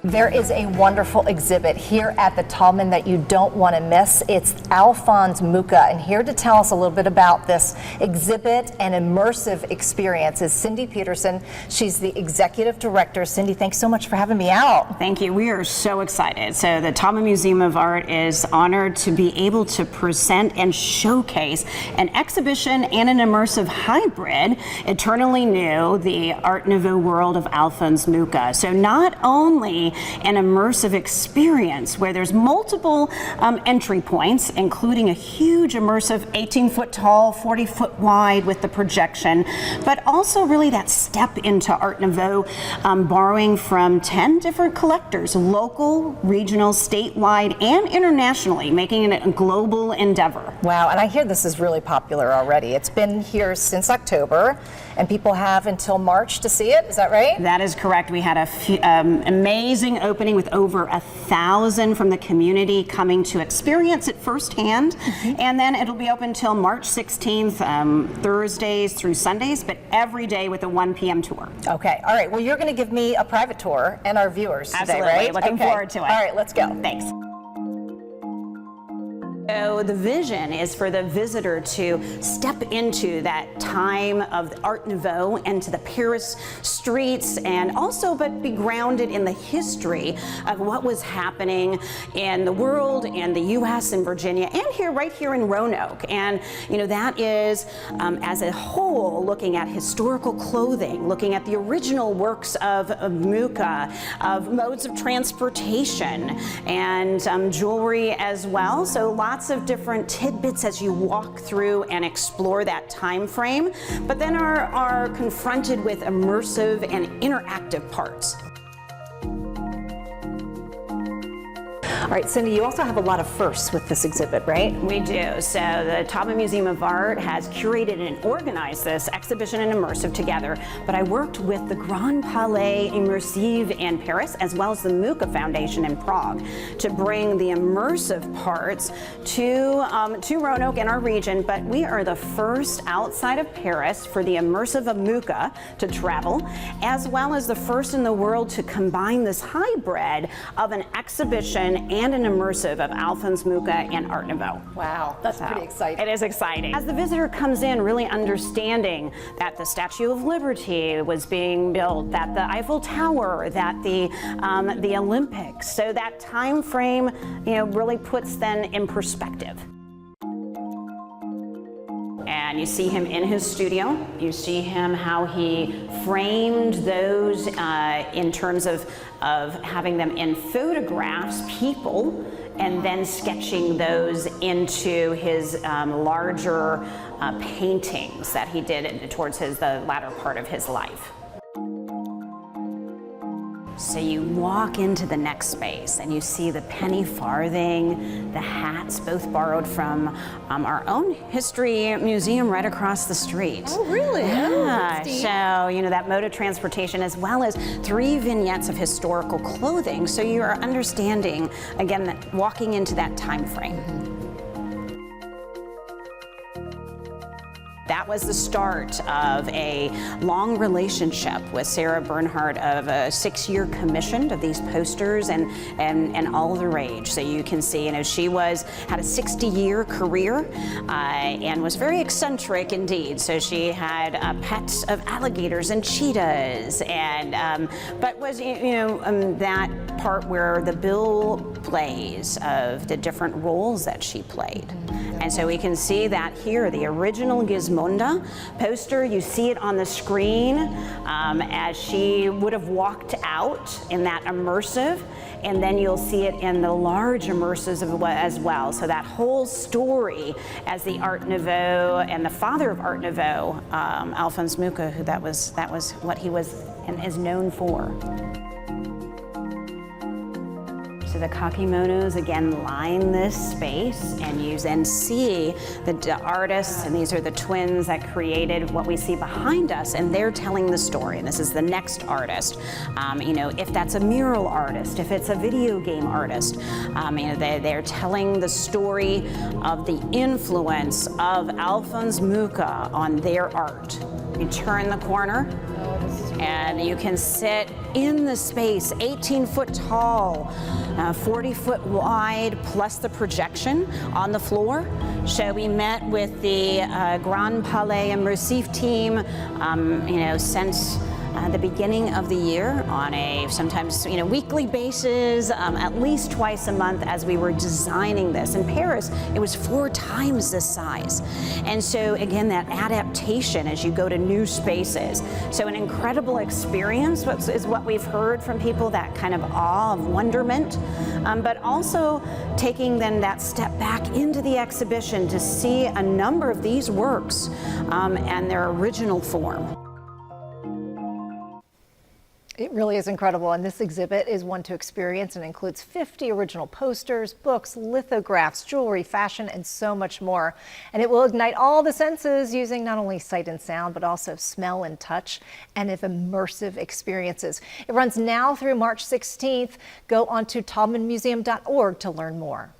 There is a wonderful exhibit here at the Taubman that you don't want to miss. It's Alphonse Mucha, and here to tell us a little bit about this exhibit and immersive experience is Cindy Peterson. She's the executive director. Cindy, thanks so much for having me out. Thank you. We are so excited. So the Taubman Museum of Art is honored to be able to present and showcase an exhibition and an immersive hybrid, Eternally New, the Art Nouveau world of Alphonse Mucha. So not only an immersive experience where there's multiple entry points, including a huge immersive 18-foot tall, 40-foot wide with the projection, but also really that step into Art Nouveau, borrowing from 10 different collectors, local, regional, statewide, and internationally, making it a global endeavor. Wow, and I hear this is really popular already. It's been here since October, and people have until March to see it. Is that right? That is correct. We had a amazing opening with over 1,000 from the community coming to experience it firsthand. And then it'll be open till March 16th, Thursdays through Sundays, but every day with a 1 p.m. tour. Okay. All right. Well, you're going to give me a private tour and our viewers today, right? Looking forward to it. All right. Let's go. Thanks. So the vision is for the visitor to step into that time of Art Nouveau and to the Paris streets, and also but be grounded in the history of what was happening in the world and the U.S. and Virginia and here, right here in Roanoke. And you know, that is as a whole looking at historical clothing, looking at the original works of Mucha, of modes of transportation, and jewelry as well. So lots of different tidbits as you walk through and explore that time frame, but then are confronted with immersive and interactive parts. All right, Cindy, you also have a lot of firsts with this exhibit, right? We do. So the Taubman Museum of Art has curated and organized this exhibition and immersive together, but I worked with the Grand Palais Immersive in Paris, as well as the Mucha Foundation in Prague, to bring the immersive parts to Roanoke and our region. But we are the first outside of Paris for the immersive of Mucha to travel, as well as the first in the world to combine this hybrid of an exhibition and an immersive of Alphonse Mucha and Art Nouveau. Wow, that's pretty exciting. It is exciting. As the visitor comes in, really understanding that the Statue of Liberty was being built, that the Eiffel Tower, that the Olympics, so that time frame, you know, really puts then in perspective. And you see him in his studio. You see him how he framed those in terms of having them in photographs, people, and then sketching those into his larger paintings that he did towards the latter part of his life. So you walk into the next space and you see the penny farthing, the hats, both borrowed from our own history museum right across the street. Oh, really? Yeah. So, you know, that mode of transportation, as well as 3 vignettes of historical clothing. So you are understanding, again, that walking into that time frame. That was the start of a long relationship with Sarah Bernhardt of a 6-year commission of these posters and all the rage. So you can see, you know, she had a 60-year career and was very eccentric indeed. So she had pets of alligators and cheetahs, and but was that part where the bill plays of the different roles that she played. And so we can see that here, the original Gizmonda poster, you see it on the screen as she would have walked out in that immersive, and then you'll see it in the large immersives as well. So that whole story as the Art Nouveau and the father of Art Nouveau, Alphonse Mucha, who that was what he was and is known for. So the kakimonos again line this space, and you then see the artists, and these are the twins that created what we see behind us, and they're telling the story. And this is the next artist. You know, if that's a mural artist, if it's a video game artist, you know, they're telling the story of the influence of Alphonse Mucha on their art. You turn the corner. Oh, this is and you can sit in the space, 18 foot tall, 40 foot wide, plus the projection on the floor. So we met with the Grand Palais Immersive team, since the beginning of the year on a sometimes weekly basis, at least twice a month as we were designing this. In Paris, it was 4 times this size. And so again, that adaptation as you go to new spaces. So an incredible experience is what we've heard from people, that kind of awe of wonderment, but also taking then that step back into the exhibition to see a number of these works and their original form. It really is incredible, and this exhibit is one to experience and includes 50 original posters, books, lithographs, jewelry, fashion, and so much more. And it will ignite all the senses using not only sight and sound, but also smell and touch, and immersive experiences. It runs now through March 16th. Go on to taubmanmuseum.org to learn more.